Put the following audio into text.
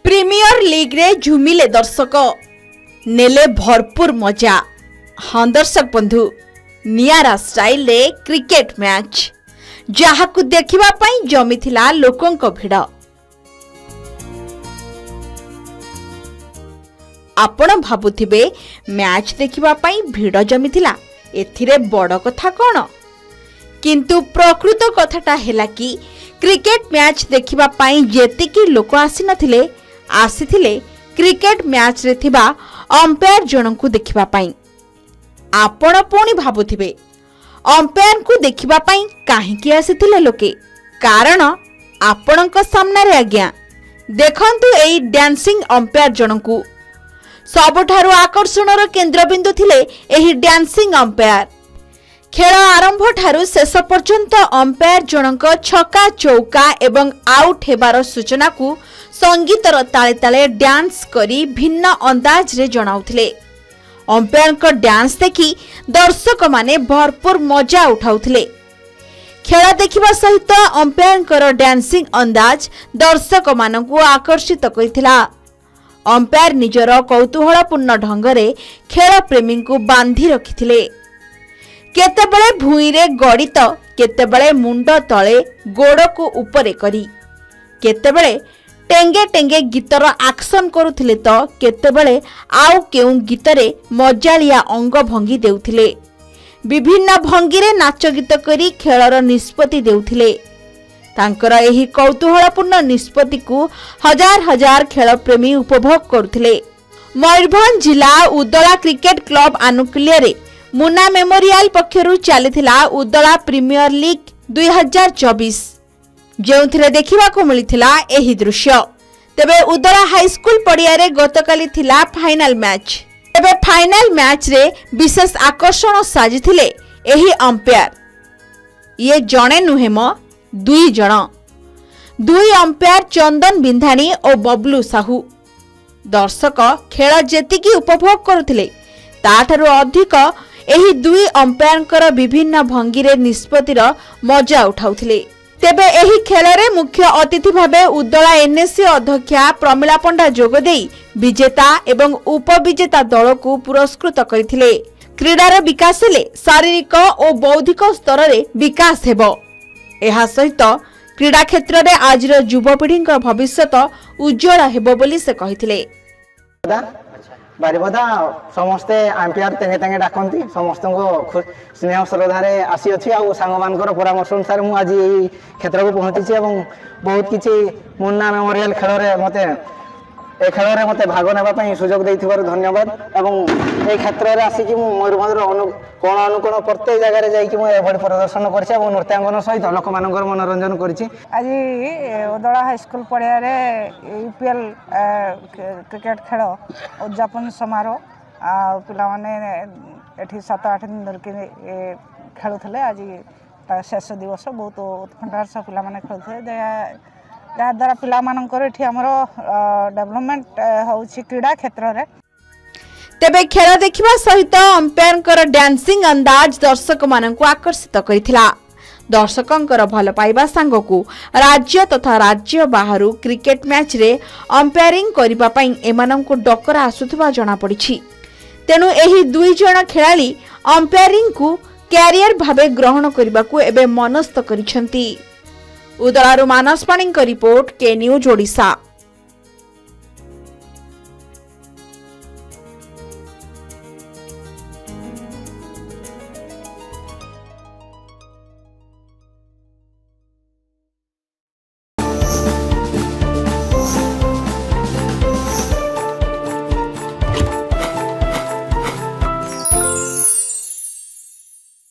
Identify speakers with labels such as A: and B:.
A: Premiere league रे झुमिले दर्शक नेले भरपूर मजा। हाँ दर्शक बंधु, नियारा स्टाइल रे क्रिकेट मैच जहाकु देखिबा पई जमिथिला लोकंक भिड़। आपण भाबुथिबे मैच देखिबा पई भिड़ जमिथिला, एथिरे बड़ कथा कोन? किंतु प्रकृत कथाटा हेला कि क्रिकेट मैच देखिबा पई जेतिकी लोक आसी नथिले, आसीथिले क्रिकेट मैच रे थिबा अंपायर जनकु देखिबा पई। आपण पुणी भाबुथिबे अंपायर को देखिबा पई काहेकि आसीथिले लोके? कारण आपणक सामने रे आज्ञा देखंतु एई डांसिंग अंपायर जनकु। सबठारु आकर्षणर केंद्रबिंदु थिले एही डांसिंग अंपायर। खेल आरंभ ठारू शेष पर्यंत अंपायर जनक छक्का चौका एवं आउट हेबार सूचना को संगीतर ताले ताले डांस करी भिन्न अंदाज रे जणाउथिले। अंपायर को डांस देखि दर्शक माने भरपूर मजा उठाउथिले। खेल देखिबा सहित अंपायर को डांसिंग अंदाज दर्शक मानकु आकर्षित करिथिला। अंपायर निजर कौतूहलपूर्ण ढंगरे खेल प्रेमी को बांधी रखिथिले। केतेबेले भूईरे गड़ित, केतेबेले मुंड तले गोड़ को ऊपरे करी, केतेबेले टेंगे टेंगे गीतर एक्शन करुथिले तो केतेबेले आउ केउ गीतरे मजालिया अंग भंगी देउथिले। विभिन्न भंगीरे नाच गीत करी खेलर निष्पत्ति देउथिले। तांकर एही कौतूहलपूर्ण निष्पत्ति को हजार हजार खेल प्रेमी उपभोग करुथिले। मयूरभंज जिला उदला क्रिकेट क्लब आनुकूल्य रे मुन्ना मेमोरियल पक्षरु चलीथिला उदला प्रीमियर लीग 2024, जेउथिरे देखिबाकू मिलिथिला एही दृश्य। तेबे उदला हाई स्कूल पड़िया रे गतकाली थिला फाइनल मैच। तेबे फाइनल मैच रे विशेष आकर्षण साजिथिले एही अंपायर। ये जणे नुहे म दुई जण, दुई अंपायर चंदन बिंधानी और बबलू साहू। दर्शक खेल जेतिकी उपभोग करुथिले ताठारु अधिक एही दुई अंपायर विभिन्न भंगीरे निष्पत्तिर मजा उठाउथिले। तेबे एही खेलरे मुख्य अतिथि भावे उदला एनएससी अध्यक्षा प्रमिला पंडा जोगदेई विजेता एवं उपविजेता दल को पुरस्कृत करथिले। क्रीडार विकास हेले शारीरिक और बौद्धिक स्तर रे विकास हेबो। एहा सहित क्रीडा क्षेत्र में आज युवपीढ़ी भविष्यत उज्जवल हेबो बोली से कहिथिले।
B: बारिपदा समस्ते अंपायर तेंगे तेंगे डाकती, समस्त को स्नेह श्रद्धारे आसी अच्छी सांग मान परामर्श अनुसार मुझे आज ये क्षेत्र को पहुंची और बहुत किसी मुन्ना मेमोरियल खेल मते ए खेल में मत भाग नापी सुजोग देथिबारु धन्यवाद। एवं ए क्षेत्र में आसिक मयूरभंजर कोण अनुकोण प्रत्येक जगह जाइए प्रदर्शन कर नृत्यांगन सहित लोक मान मनोरंजन कर।
C: आज उदला हाईस्कल पड़िया यूपीएल क्रिकेट खेल उद्यापन समारोह पाने 7-8 दिन धरिक खेलुले। आज शेष दिवस बहुत उत्कंठार सह पाने खेलुले, जहाद्वारा पिलामानंकर एठी हमर डेवलपमेंट होउछि क्रीडा क्षेत्र रे।
A: तेबे खेल देखिबा सहित अंपायर डांसिंग अंदाज दर्शक मानकु आकर्षित करिथिला। दर्शकंकर भल पाइबा सांगकु राज्य तथा राज्य बाहरु क्रिकेट मैच रे अंपायरिंग करिबा पई एमानंकु डकरा आसुथबा जणा पड़िछि। तेनु एही दुई जण खेलाड़ी अंपायरिंग को कैरियर भाबे ग्रहण करिबाकु एबे मनस्थ करिसेंती। उदलारु मानस पाणीଙ୍କ रिपोर्ट, के न्यूज ओडिशा।